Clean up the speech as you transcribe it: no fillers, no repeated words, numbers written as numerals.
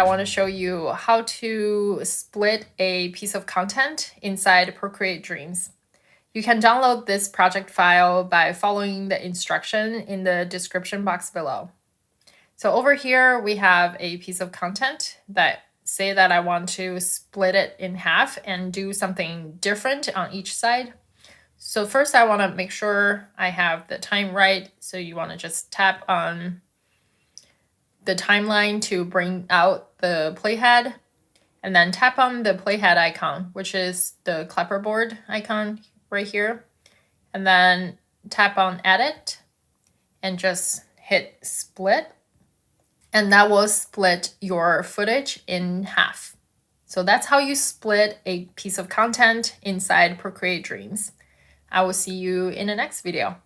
want to show you how to split a piece of content inside Procreate Dreams. You can download this project file by following the instruction in the description box below. So over here, we have a piece of content that say that I want to split it in half and do something different on each side. So first I want to make sure I have the time right. So you want to just tap on the timeline to bring out the playhead, and then tap on the playhead icon, which is the clapperboard icon right here, and then tap on edit and just hit split, and that will split your footage in half. So that's how you split a piece of content inside Procreate Dreams. I will see you in the next video.